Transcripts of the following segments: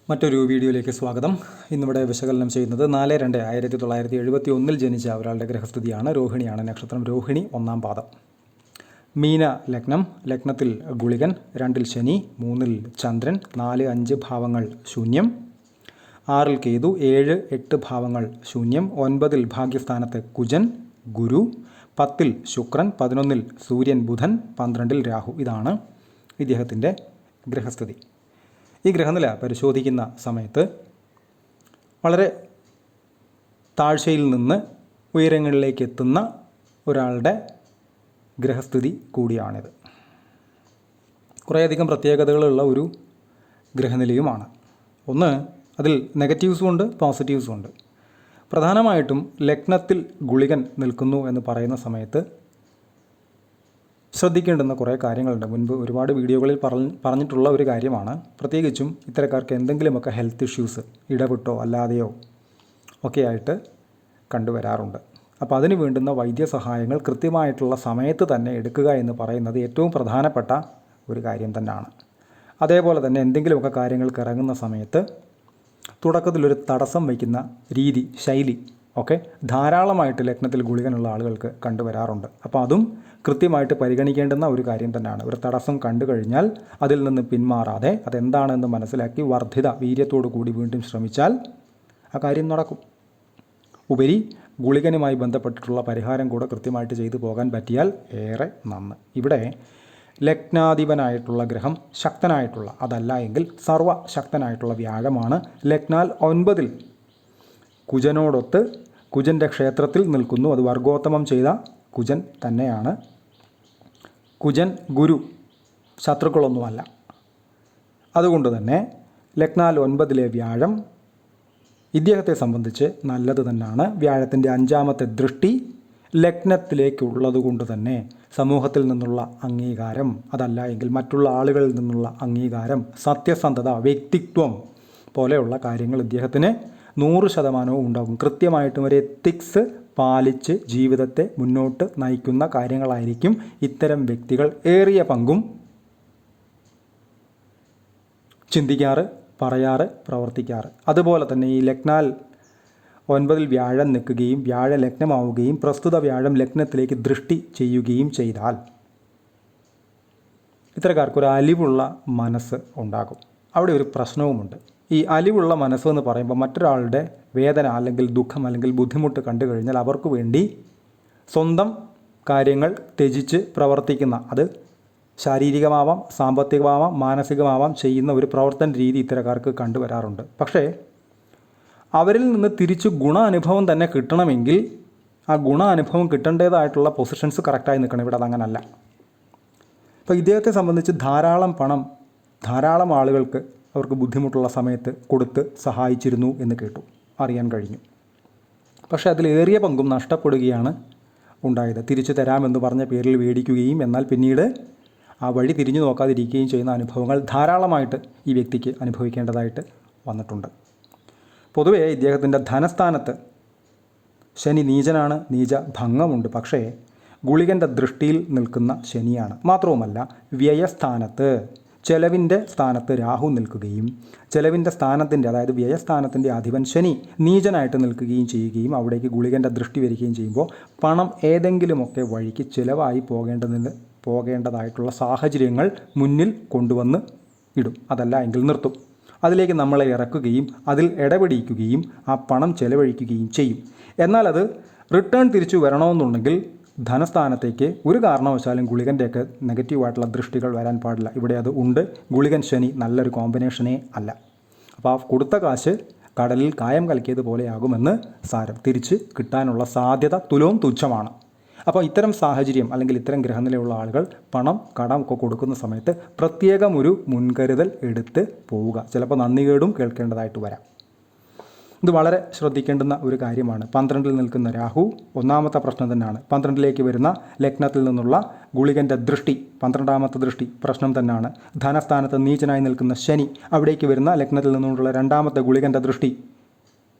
മറ്റൊരു വീഡിയോയിലേക്ക് സ്വാഗതം. ഇന്നിവിടെ വിശകലനം ചെയ്യുന്നത് 4/2/1971 ജനിച്ച ഒരാളുടെ ഗ്രഹസ്ഥിതിയാണ്. രോഹിണിയാണ് നക്ഷത്രം. രോഹിണി 1-ാം പാദം. മീന ലഗ്നം. ലഗ്നത്തിൽ ഗുളികൻ, 2-ൽ ശനി, 3-ൽ ചന്ദ്രൻ, 4-5 ഭാവങ്ങൾ ശൂന്യം, 6-ൽ കേതു, 7-8 ഭാവങ്ങൾ ശൂന്യം, 9-ൽ ഭാഗ്യസ്ഥാനത്ത് കുജൻ, ഗുരു, 10-ൽ ശുക്രൻ, 11-ൽ സൂര്യൻ, ബുധൻ, 12-ൽ രാഹു. ഇതാണ് ഇദ്ദേഹത്തിൻ്റെ ഗ്രഹസ്ഥിതി. ഈ ഗ്രഹനില പരിശോധിക്കുന്ന സമയത്ത് വളരെ താഴ്ചയിൽ നിന്ന് ഉയരങ്ങളിലേക്ക് എത്തുന്ന ഒരാളുടെ ഗ്രഹസ്ഥിതി കൂടിയാണിത്. കുറേയധികം പ്രത്യേകതകളുള്ള ഒരു ഗ്രഹനിലയുമാണ്. ഒന്ന്, അതിൽ നെഗറ്റീവ്സും ഉണ്ട്, പോസിറ്റീവ്സും ഉണ്ട്. പ്രധാനമായിട്ടും ലഗ്നത്തിൽ ഗുളികൻ നിൽക്കുന്നു എന്ന് പറയുന്ന സമയത്ത് ശ്രദ്ധിക്കേണ്ടുന്ന കുറേ കാര്യങ്ങളുണ്ട്. മുൻപ് ഒരുപാട് വീഡിയോകളിൽ പറഞ്ഞിട്ടുള്ള ഒരു കാര്യമാണ്. പ്രത്യേകിച്ചും ഇത്തരക്കാർക്ക് എന്തെങ്കിലുമൊക്കെ ഹെൽത്ത് ഇഷ്യൂസ് ഇടവിട്ടോ അല്ലാതെയോ ഒക്കെ ആയിട്ട് കണ്ടുവരാറുണ്ട്. അപ്പോൾ അതിന് വേണ്ടുന്ന വൈദ്യസഹായങ്ങൾ കൃത്യമായിട്ടുള്ള സമയത്ത് തന്നെ എടുക്കുക എന്ന് പറയുന്നത് ഏറ്റവും പ്രധാനപ്പെട്ട ഒരു കാര്യം തന്നെയാണ്. അതേപോലെ തന്നെ എന്തെങ്കിലുമൊക്കെ കാര്യങ്ങൾക്ക് ഇറങ്ങുന്ന സമയത്ത് തുടക്കത്തിലൊരു തടസ്സം വയ്ക്കുന്ന രീതി, ശൈലി ഒക്കെ ധാരാളമായിട്ട് ലഗ്നത്തിൽ ഗുളികനുള്ള ആളുകൾക്ക് കണ്ടുവരാറുണ്ട്. അപ്പോൾ അതും കൃത്യമായിട്ട് പരിഗണിക്കേണ്ടുന്ന ഒരു കാര്യം തന്നെയാണ്. ഒരു തടസ്സം കണ്ടു കഴിഞ്ഞാൽ അതിൽ നിന്ന് പിന്മാറാതെ അതെന്താണെന്ന് മനസ്സിലാക്കി വർദ്ധിത വീര്യത്തോടു കൂടി വീണ്ടും ശ്രമിച്ചാൽ ആ കാര്യം നടക്കും. ഉപരി ഗുളികനുമായി ബന്ധപ്പെട്ടിട്ടുള്ള പരിഹാരം കൂടെ കൃത്യമായിട്ട് ചെയ്തു പോകാൻ പറ്റിയാൽ ഏറെ നന്ന്. ഇവിടെ ലഗ്നാധിപനായിട്ടുള്ള ഗ്രഹം ശക്തനായിട്ടുള്ള, അതല്ല എങ്കിൽ സർവശക്തനായിട്ടുള്ള വ്യാഴമാണ്. ലഗ്നാൽ 9-ൽ കുജനോടൊത്ത് കുജൻ്റെ ക്ഷേത്രത്തിൽ നിൽക്കുന്നു. അത് വർഗോത്തമം ചെയ്ത കുജൻ തന്നെയാണ്. കുജൻ ഗുരു, ശത്രുക്കളൊന്നുമല്ല. അതുകൊണ്ട് തന്നെ ലഗ്നാൽ 9-ലെ വ്യാഴം ഇദ്ദേഹത്തെ സംബന്ധിച്ച് നല്ലത് തന്നെയാണ്. വ്യാഴത്തിൻ്റെ 5-ാമത്തെ ദൃഷ്ടി ലഗ്നത്തിലേക്കുള്ളത് കൊണ്ട് തന്നെ സമൂഹത്തിൽ നിന്നുള്ള അംഗീകാരം, അതല്ല എങ്കിൽ മറ്റുള്ള ആളുകളിൽ നിന്നുള്ള അംഗീകാരം, സത്യസന്ധത, വ്യക്തിത്വം പോലെയുള്ള കാര്യങ്ങൾ ഇദ്ദേഹത്തിന് 100% ഉണ്ടാകും. കൃത്യമായിട്ടും ഒരു എത്തിക്സ് പാലിച്ച് ജീവിതത്തെ മുന്നോട്ട് നയിക്കുന്ന കാര്യങ്ങളായിരിക്കും ഇത്തരം വ്യക്തികൾ ഏറിയ പങ്കും ചിന്തിക്കാറ്, പറയാറ്, പ്രവർത്തിക്കാറ്. അതുപോലെ തന്നെ ഈ ലഗ്നാൽ 9-ൽ വ്യാഴം നിൽക്കുകയും വ്യാഴ ലഗ്നമാവുകയും പ്രസ്തുത വ്യാഴം ലഗ്നത്തിലേക്ക് ദൃഷ്ടി ചെയ്യുകയും ചെയ്താൽ ഇത്തരക്കാർക്കൊരു അലിവുള്ള മനസ്സ് ഉണ്ടാകും. അവിടെ ഒരു പ്രശ്നവുമുണ്ട്. ഈ അലിവുള്ള മനസ്സെന്ന് പറയുമ്പോൾ മറ്റൊരാളുടെ വേദന അല്ലെങ്കിൽ ദുഃഖം അല്ലെങ്കിൽ ബുദ്ധിമുട്ട് കണ്ടു കഴിഞ്ഞാൽ അവർക്ക് വേണ്ടി സ്വന്തം കാര്യങ്ങൾ ത്യജിച്ച് പ്രവർത്തിക്കുന്ന, അത് ശാരീരികമാവാം, സാമ്പത്തികമാവാം, മാനസികമാവാം ചെയ്യുന്ന ഒരു പ്രവർത്തന രീതി ഇത്തരക്കാർക്ക് കണ്ടുവരാറുണ്ട്. പക്ഷേ അവരിൽ നിന്ന് തിരിച്ച് ഗുണാനുഭവം തന്നെ കിട്ടണമെങ്കിൽ ആ ഗുണാനുഭവം കിട്ടേണ്ടതായിട്ടുള്ള പൊസിഷൻസ് കറക്റ്റായി നിൽക്കണം. ഇവിടെ അതങ്ങനല്ല. അപ്പോൾ ഇദ്ദേഹത്തെ സംബന്ധിച്ച് ധാരാളം പണം ധാരാളം ആളുകൾക്ക് അവർക്ക് ബുദ്ധിമുട്ടുള്ള സമയത്ത് കൊടുത്ത് സഹായിച്ചിരുന്നു എന്ന് കേട്ടു, അറിയാൻ കഴിഞ്ഞു. പക്ഷേ അതിലേറിയ പങ്കും നഷ്ടപ്പെടുകയാണ് ഉണ്ടായത്. തിരിച്ചു തരാമെന്ന് പറഞ്ഞ പേരിൽ മേടിക്കുകയും എന്നാൽ പിന്നീട് ആ വഴി തിരിഞ്ഞു നോക്കാതിരിക്കുകയും ചെയ്യുന്ന അനുഭവങ്ങൾ ധാരാളമായിട്ട് ഈ വ്യക്തിക്ക് അനുഭവിക്കേണ്ടതായിട്ട് വന്നിട്ടുണ്ട്. പൊതുവേ ഇദ്ദേഹത്തിൻ്റെ ധനസ്ഥാനത്ത് ശനി നീചനാണ്, നീച ഭംഗമുണ്ട്. പക്ഷേ ഗുളികൻ്റെ ദൃഷ്ടിയിൽ നിൽക്കുന്ന ശനിയാണ്. മാത്രവുമല്ല വ്യയസ്ഥാനത്ത്, ചെലവിൻ്റെ സ്ഥാനത്ത് രാഹു നിൽക്കുകയും ചെലവിൻ്റെ സ്ഥാനത്തിൻ്റെ, അതായത് വ്യയസ്ഥാനത്തിൻ്റെ അധിപൻ ശനി നീചനായിട്ട് നിൽക്കുകയും ചെയ്യുകയും അവിടേക്ക് ഗുളികൻ്റെ ദൃഷ്ടി വരികയും ചെയ്യുമ്പോൾ പണം ഏതെങ്കിലുമൊക്കെ വഴിക്ക് ചിലവായി പോകേണ്ടതായിട്ടുള്ള സാഹചര്യങ്ങൾ മുന്നിൽ കൊണ്ടുവന്ന് ഇടും. അതല്ല എങ്കിൽ നിർത്തും. അതിലേക്ക് നമ്മളെ ഇറക്കുകയും അതിൽ ഇടപെടിക്കുകയും ആ പണം ചെലവഴിക്കുകയും ചെയ്യും. എന്നാൽ അത് റിട്ടേൺ തിരിച്ചു വരണമെന്നുണ്ടെങ്കിൽ ധനസ്ഥാനത്തേക്ക് ഒരു കാരണവശാലും ഗുളികൻ്റെയൊക്കെ നെഗറ്റീവായിട്ടുള്ള ദൃഷ്ടികൾ വരാൻ പാടില്ല. ഇവിടെ അത് ഉണ്ട്. ഗുളികൻ ശനി നല്ലൊരു കോമ്പിനേഷനേ അല്ല. അപ്പോൾ ആ കൊടുത്ത കാശ് കടലിൽ കായം കലക്കിയതുപോലെയാകുമെന്ന് സാരം. തിരിച്ച് കിട്ടാനുള്ള സാധ്യത തുച്ഛമാണ്. അപ്പോൾ ഇത്തരം സാഹചര്യം അല്ലെങ്കിൽ ഇത്തരം ഗ്രഹനിലയുള്ള ആളുകൾ പണം കടം ഒക്കെ കൊടുക്കുന്ന സമയത്ത് പ്രത്യേകം ഒരു മുൻകരുതൽ എടുത്ത് പോവുക. ചിലപ്പോൾ നന്ദികേടും കേൾക്കേണ്ടതായിട്ട് വരാം. ഇത് വളരെ ശ്രദ്ധിക്കേണ്ടുന്ന ഒരു കാര്യമാണ്. 12-ൽ നിൽക്കുന്ന രാഹു 1-ാമത്തെ പ്രശ്നം തന്നെയാണ്. 12-ലേക്ക് വരുന്ന ലഗ്നത്തിൽ നിന്നുള്ള ഗുളികൻ്റെ ദൃഷ്ടി, 12-ാമത്തെ ദൃഷ്ടി പ്രശ്നം തന്നെയാണ്. ധനസ്ഥാനത്ത് നീചനായി നിൽക്കുന്ന ശനി, അവിടേക്ക് വരുന്ന ലഗ്നത്തിൽ നിന്നുള്ള 2-ാമത്തെ ഗുളികൻ്റെ ദൃഷ്ടി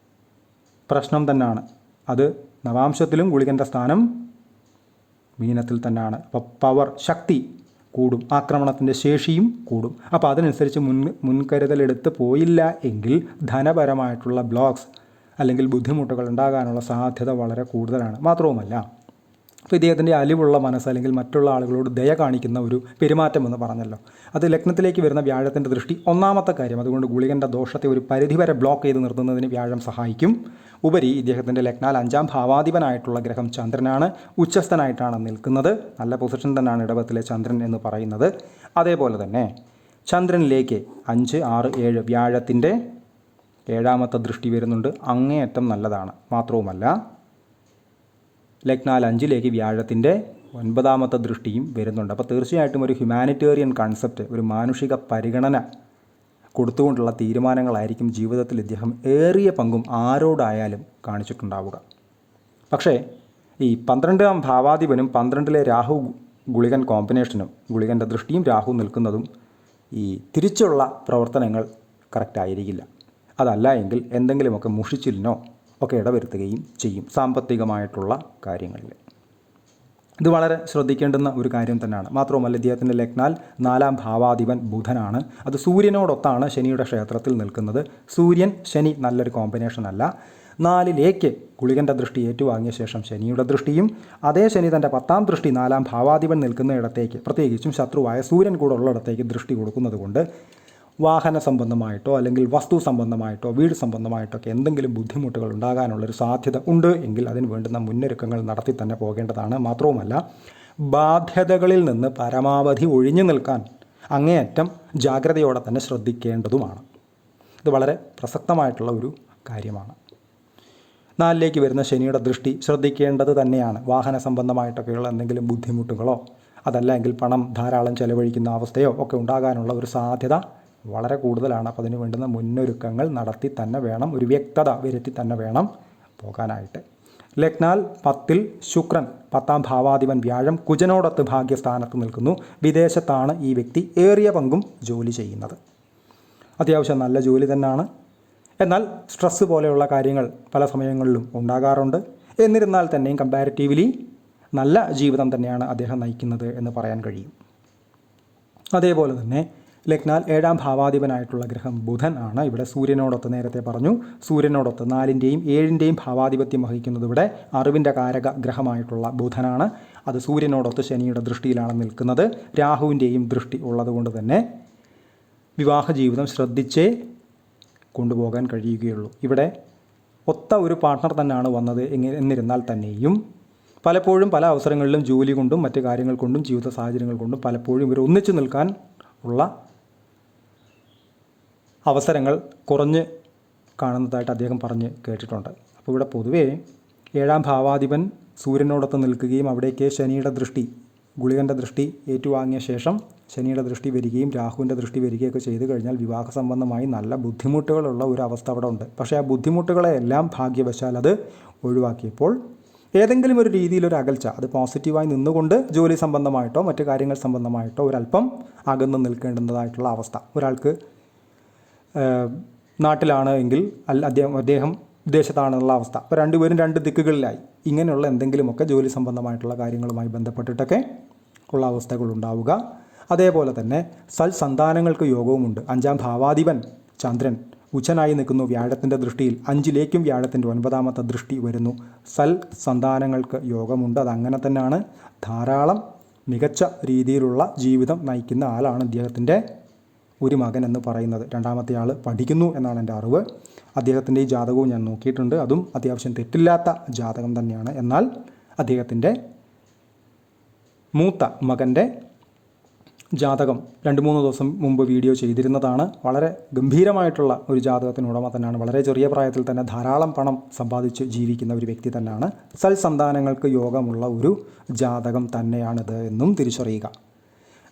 പ്രശ്നം തന്നെയാണ്. അത് നവാംശത്തിലും ഗുളികൻ്റെ സ്ഥാനം മീനത്തിൽ തന്നെയാണ്. അപ്പോൾ പവർ, ശക്തി കൂടും, ആക്രമണത്തിൻ്റെ ശേഷിയും കൂടും. അപ്പോൾ അതിനനുസരിച്ച് മുൻകരുതലെടുത്ത് പോയില്ല എങ്കിൽ ധനപരമായിട്ടുള്ള ബ്ലോക്സ് അല്ലെങ്കിൽ ബുദ്ധിമുട്ടുകൾ ഉണ്ടാകാനുള്ള സാധ്യത വളരെ കൂടുതലാണ്. മാത്രവുമല്ല, അപ്പോൾ ഇദ്ദേഹത്തിൻ്റെ അലിവുള്ള മനസ്സ് അല്ലെങ്കിൽ മറ്റുള്ള ആളുകളോട് ദയ കാണിക്കുന്ന ഒരു പെരുമാറ്റം എന്ന് പറഞ്ഞല്ലോ, അത് ലഗ്നത്തിലേക്ക് വരുന്ന വ്യാഴത്തിൻ്റെ ദൃഷ്ടി ഒന്നാമത്തെ കാര്യം. അതുകൊണ്ട് ഗുളികൻ്റെ ദോഷത്തെ ഒരു പരിധിവരെ ബ്ലോക്ക് ചെയ്ത് നിർത്തുന്നതിന് വ്യാഴം സഹായിക്കും. ഉപരി ഇദ്ദേഹത്തിൻ്റെ ലഗ്നാൽ 5ാം ഭാവാധിപനായിട്ടുള്ള ഗ്രഹം ചന്ദ്രനാണ്, ഉച്ചസ്ഥനായിട്ടാണ് നിൽക്കുന്നത്. നല്ല പൊസിഷൻ തന്നെയാണ് ഇടവത്തിലെ ചന്ദ്രൻ എന്ന് പറയുന്നത്. അതേപോലെ തന്നെ ചന്ദ്രനിലേക്ക് 5, 6, 7 വ്യാഴത്തിൻ്റെ 7ാമത്തെ ദൃഷ്ടി വരുന്നുണ്ട്. അങ്ങേയറ്റം നല്ലതാണ്. മാത്രവുമല്ല, ലഗ്നാൽ 5ലേക്ക് വ്യാഴത്തിൻ്റെ 9ാമത്തെ ദൃഷ്ടിയും വരുന്നുണ്ട്. അപ്പോൾ തീർച്ചയായിട്ടും ഒരു ഹ്യൂമാനിറ്റേറിയൻ കൺസെപ്റ്റ്, ഒരു മാനുഷിക പരിഗണന കൊടുത്തുകൊണ്ടുള്ള തീരുമാനങ്ങളായിരിക്കും ജീവിതത്തിൽ ഇദ്ദേഹം ഏറിയ പങ്കും ആരോടായാലും കാണിച്ചിട്ടുണ്ടാവുക. പക്ഷേ ഈ 12ാം ഭാവാധിപനും 12ലെ രാഹു ഗുളികൻ കോമ്പിനേഷനും, ഗുളികൻ്റെ ദൃഷ്ടിയും രാഹു നിൽക്കുന്നതും ഈ തിരിച്ചുള്ള പ്രവർത്തനങ്ങൾ കറക്റ്റായിരിക്കില്ല. അതല്ല എങ്കിൽ എന്തെങ്കിലുമൊക്കെ മുഷിച്ചിലിനോ ഒക്കെ ഇടവരുത്തുകയും ചെയ്യും സാമ്പത്തികമായിട്ടുള്ള കാര്യങ്ങളിൽ. ഇത് വളരെ ശ്രദ്ധിക്കേണ്ടുന്ന ഒരു കാര്യം തന്നെയാണ്. മാത്രവുമല്ല, ഇദ്ദേഹത്തിൻ്റെ ലഗ്നാൽ 4ാം ഭാവാധിപൻ ബുധനാണ്. അത് സൂര്യനോടൊത്താണ് ശനിയുടെ ക്ഷേത്രത്തിൽ നിൽക്കുന്നത്. സൂര്യൻ ശനി നല്ലൊരു കോമ്പിനേഷൻ അല്ല. 4ലേക്ക് ഗുളികൻ്റെ ദൃഷ്ടി ഏറ്റുവാങ്ങിയ ശേഷം ശനിയുടെ ദൃഷ്ടിയും, അതേ ശനി തൻ്റെ 10ാം ദൃഷ്ടി 4ാം ഭാവാധിപൻ നിൽക്കുന്ന ഇടത്തേക്ക്, പ്രത്യേകിച്ചും ശത്രുവായ സൂര്യൻ കൂടെ ഉള്ളിടത്തേക്ക് ദൃഷ്ടി കൊടുക്കുന്നത് കൊണ്ട് വാഹന സംബന്ധമായിട്ടോ അല്ലെങ്കിൽ വസ്തു സംബന്ധമായിട്ടോ വീട് സംബന്ധമായിട്ടോ ഒക്കെ എന്തെങ്കിലും ബുദ്ധിമുട്ടുകൾ ഉണ്ടാകാനുള്ളൊരു സാധ്യത ഉണ്ട് എങ്കിൽ അതിന് വേണ്ടുന്ന മുന്നൊരുക്കങ്ങൾ നടത്തി തന്നെ പോകേണ്ടതാണ്. മാത്രവുമല്ല, ബാധ്യതകളിൽ നിന്ന് പരമാവധി ഒഴിഞ്ഞു നിൽക്കാൻ അങ്ങേയറ്റം ജാഗ്രതയോടെ തന്നെ ശ്രദ്ധിക്കേണ്ടതുമാണ്. ഇത് വളരെ പ്രസക്തമായിട്ടുള്ള ഒരു കാര്യമാണ്. 4ലേക്ക് വരുന്ന ശനിയുടെ ദൃഷ്ടി ശ്രദ്ധിക്കേണ്ടത് തന്നെയാണ്. വാഹന സംബന്ധമായിട്ടൊക്കെയുള്ള എന്തെങ്കിലും ബുദ്ധിമുട്ടുകളോ അതല്ല എങ്കിൽ പണം ധാരാളം ചെലവഴിക്കുന്ന അവസ്ഥയോ ഒക്കെ ഉണ്ടാകാനുള്ള ഒരു സാധ്യത വളരെ കൂടുതലാണ്. അപ്പോൾ അതിന് വേണ്ടുന്ന മുന്നൊരുക്കങ്ങൾ നടത്തി തന്നെ വേണം, ഒരു വ്യക്തത വരുത്തി തന്നെ വേണം പോകാനായിട്ട്. ലഗ്നാൽ 10ൽ ശുക്രൻ, 10ാം ഭാവാധിപൻ വ്യാഴം കുജനോടൊത്ത് ഭാഗ്യസ്ഥാനത്ത് നിൽക്കുന്നു. വിദേശത്താണ് ഈ വ്യക്തി ഏറിയ പങ്കും ജോലി ചെയ്യുന്നത്. അത്യാവശ്യം നല്ല ജോലി തന്നെയാണ്. എന്നാൽ സ്ട്രെസ്സ് പോലെയുള്ള കാര്യങ്ങൾ പല സമയങ്ങളിലും ഉണ്ടാകാറുണ്ട്. എന്നിരുന്നാൽ തന്നെയും കമ്പാരിറ്റീവ്ലി നല്ല ജീവിതം തന്നെയാണ് അദ്ദേഹം നയിക്കുന്നത് എന്ന് പറയാൻ കഴിയും. അതേപോലെ തന്നെ ലഗ്നാൽ 7ാം ഭാവാധിപനായിട്ടുള്ള ഗ്രഹം ബുധൻ ആണ്. ഇവിടെ സൂര്യനോടൊത്ത് നേരത്തെ പറഞ്ഞു, സൂര്യനോടൊത്ത് 4ൻ്റെയും 7ൻ്റെയും ഭാവാധിപത്യം വഹിക്കുന്നത് ഇവിടെ അറിവിൻ്റെ കാരക ഗ്രഹമായിട്ടുള്ള ബുധനാണ്. അത് സൂര്യനോടൊത്ത് ശനിയുടെ ദൃഷ്ടിയിലാണ് നിൽക്കുന്നത്. രാഹുവിൻ്റെയും ദൃഷ്ടി ഉള്ളതുകൊണ്ട് തന്നെ വിവാഹ ജീവിതം ശ്രദ്ധിച്ചേ കൊണ്ടുപോകാൻ കഴിയുകയുള്ളൂ. ഇവിടെ ഒത്ത ഒരു പാർട്ട്ണർ തന്നെയാണ് വന്നത് എന്നിരുന്നാൽ തന്നെയും പലപ്പോഴും പല അവസരങ്ങളിലും ജോലി കൊണ്ടും മറ്റ് കാര്യങ്ങൾ കൊണ്ടും ജീവിത സാഹചര്യങ്ങൾ കൊണ്ടും പലപ്പോഴും ഇവർ ഒന്നിച്ചു നിൽക്കാൻ ഉള്ള അവസരങ്ങൾ കുറഞ്ഞ് കാണുന്നതായിട്ട് അദ്ദേഹം പറഞ്ഞ് കേട്ടിട്ടുണ്ട്. അപ്പോൾ ഇവിടെ പൊതുവേ 7ാം ഭാവാധിപൻ സൂര്യനോടൊത്ത് നിൽക്കുകയും അവിടേക്ക് ശനിയുടെ ദൃഷ്ടി, ഗുളികൻ്റെ ദൃഷ്ടി ഏറ്റുവാങ്ങിയ ശേഷം ശനിയുടെ ദൃഷ്ടി വരികയും രാഹുവിൻ്റെ ദൃഷ്ടി വരികയൊക്കെ ചെയ്തു കഴിഞ്ഞാൽ വിവാഹ സംബന്ധമായി നല്ല ബുദ്ധിമുട്ടുകളുള്ള ഒരു അവസ്ഥ അവിടെ ഉണ്ട്. പക്ഷേ ആ ബുദ്ധിമുട്ടുകളെല്ലാം ഭാഗ്യവശാൽ അത് ഒഴിവാക്കിയപ്പോൾ ഏതെങ്കിലും ഒരു രീതിയിലൊരു അകൽച്ച, അത് പോസിറ്റീവായി നിന്നുകൊണ്ട് ജോലി സംബന്ധമായിട്ടോ മറ്റു കാര്യങ്ങൾ സംബന്ധമായിട്ടോ ഒരല്പം അകന്ന് നിൽക്കേണ്ടുന്നതായിട്ടുള്ള അവസ്ഥ. ഒരാൾക്ക് നാട്ടിലാണ് എങ്കിൽ അദ്ദേഹം വിദേശത്താണെന്നുള്ള അവസ്ഥ. അപ്പോൾ രണ്ടുപേരും 2 ദിക്കുകളിലായി. ഇങ്ങനെയുള്ള എന്തെങ്കിലുമൊക്കെ ജോലി സംബന്ധമായിട്ടുള്ള കാര്യങ്ങളുമായി ബന്ധപ്പെട്ടിട്ടൊക്കെ ഉള്ള അവസ്ഥകളുണ്ടാവുക. അതേപോലെ തന്നെ സൽസന്താനങ്ങൾക്ക് യോഗവുമുണ്ട്. 5ാം ഭാവാധിപൻ ചന്ദ്രൻ ഉച്ചനായി നിൽക്കുന്നു വ്യാഴത്തിൻ്റെ ദൃഷ്ടിയിൽ. 5ലേക്കും വ്യാഴത്തിൻ്റെ 9ാമത്തെ ദൃഷ്ടി വരുന്നു. സൽസന്താനങ്ങൾക്ക് യോഗമുണ്ട്. അതങ്ങനെ തന്നെയാണ്. ധാരാളം മികച്ച രീതിയിലുള്ള ജീവിതം നയിക്കുന്ന ആളാണ് ഇദ്ദേഹത്തിൻ്റെ ഒരു മകൻ എന്ന് പറയുന്നത്. 2ാമത്തെ ആൾ പഠിക്കുന്നു എന്നാണ് എൻ്റെ അറിവ്. അദ്ദേഹത്തിൻ്റെ ഈ ജാതകവും ഞാൻ നോക്കിയിട്ടുണ്ട്. അതും അത്യാവശ്യം തെറ്റില്ലാത്ത ജാതകം തന്നെയാണ്. എന്നാൽ അദ്ദേഹത്തിൻ്റെ മൂത്ത മകൻ്റെ ജാതകം 2-3 ദിവസം മുമ്പ് വീഡിയോ ചെയ്തിരുന്നതാണ്. വളരെ ഗംഭീരമായിട്ടുള്ള ഒരു ജാതകത്തിന് ഉടമ തന്നെയാണ്. വളരെ ചെറിയ പ്രായത്തിൽ തന്നെ ധാരാളം പണം സമ്പാദിച്ച് ജീവിക്കുന്ന ഒരു വ്യക്തി തന്നെയാണ്. സൽസന്താനങ്ങൾക്ക് യോഗമുള്ള ഒരു ജാതകം തന്നെയാണിത് എന്നും തിരിച്ചറിയുക.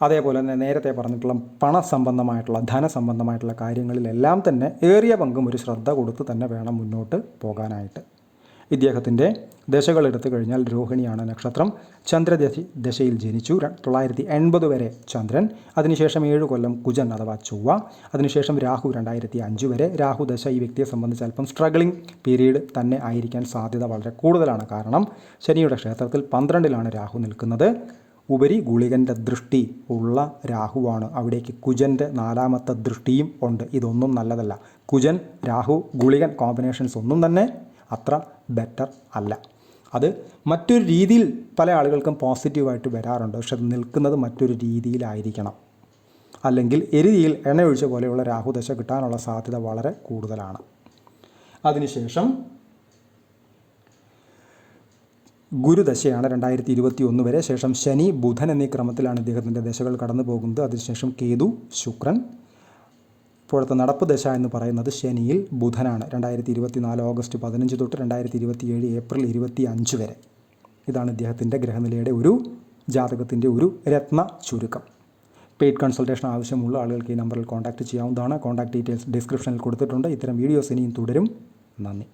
അതേപോലെ തന്നെ നേരത്തെ പറഞ്ഞിട്ടുള്ള പണസംബന്ധമായിട്ടുള്ള ധനസംബന്ധമായിട്ടുള്ള കാര്യങ്ങളിലെല്ലാം തന്നെ ഏറിയ പങ്കും ഒരു ശ്രദ്ധ കൊടുത്ത് തന്നെ വേണം മുന്നോട്ട് പോകാനായിട്ട്. ഇദ്ദേഹത്തിൻ്റെ ദശകളെടുത്തു കഴിഞ്ഞാൽ രോഹിണിയാണ് നക്ഷത്രം. ചന്ദ്രദശയിൽ ജനിച്ചു. 980 വരെ ചന്ദ്രൻ, അതിനുശേഷം 7 കൊല്ലം കുജൻ അഥവാ ചൊവ്വ, അതിനുശേഷം രാഹു 2005 വരെ. രാഹു ദശ ഈ വ്യക്തിയെ സംബന്ധിച്ച് അല്പം സ്ട്രഗ്ലിംഗ് പീരീഡ് തന്നെ ആയിരിക്കാൻ സാധ്യത വളരെ കൂടുതലാണ്. കാരണം ശനിയുടെ ക്ഷേത്രത്തിൽ 12ലാണ് രാഹു നിൽക്കുന്നത്. ഉപരി ഗുളികൻ്റെ ദൃഷ്ടി ഉള്ള രാഹുവാണ്. അവിടേക്ക് കുജൻ്റെ 4ാമത്തെ ദൃഷ്ടിയും ഉണ്ട്. ഇതൊന്നും നല്ലതല്ല. കുജൻ രാഹു ഗുളികൻ കോമ്പിനേഷൻസ് ഒന്നും തന്നെ അത്ര ബെറ്റർ അല്ല. അത് മറ്റൊരു രീതിയിൽ പല ആളുകൾക്കും പോസിറ്റീവായിട്ട് വരാറുണ്ട്. പക്ഷെ അത് നിൽക്കുന്നത് മറ്റൊരു രീതിയിലായിരിക്കണം. അല്ലെങ്കിൽ എരുതിയിൽ എണ്ണയൊഴിച്ച പോലെയുള്ള രാഹുദശ കിട്ടാനുള്ള സാധ്യത വളരെ കൂടുതലാണ്. അതിനുശേഷം ഗുരുദശയാണ് 2021 വരെ. ശേഷം ശനി, ബുധൻ എന്നീ ക്രമത്തിലാണ് ഇദ്ദേഹത്തിൻ്റെ ദശകൾ കടന്നു പോകുന്നത്. അതിനുശേഷം കേതു, ശുക്രൻ. ഇപ്പോഴത്തെ നടപ്പ് ദശ എന്ന് പറയുന്നത് ശനിയിൽ ബുധനാണ്. 2024 ഓഗസ്റ്റ് 15 തൊട്ട് 2027 ഏപ്രിൽ 25 വരെ. ഇതാണ് ഇദ്ദേഹത്തിൻ്റെ ഗ്രഹനിലയുടെ ഒരു ജാതകത്തിൻ്റെ ഒരു രത്ന ചുരുക്കം. പെയ്ഡ് കൺസൾട്ടേഷൻ ആവശ്യമുള്ള ആളുകൾക്ക് ഈ നമ്പറിൽ കോൺടാക്റ്റ് ചെയ്യാവുന്നതാണ്. കോൺടാക്ട് ഡീറ്റെയിൽസ് ഡിസ്ക്രിപ്ഷനിൽ കൊടുത്തിട്ടുണ്ട്. ഇത്തരം വീഡിയോസ് ഇനിയും തുടരും. നന്ദി.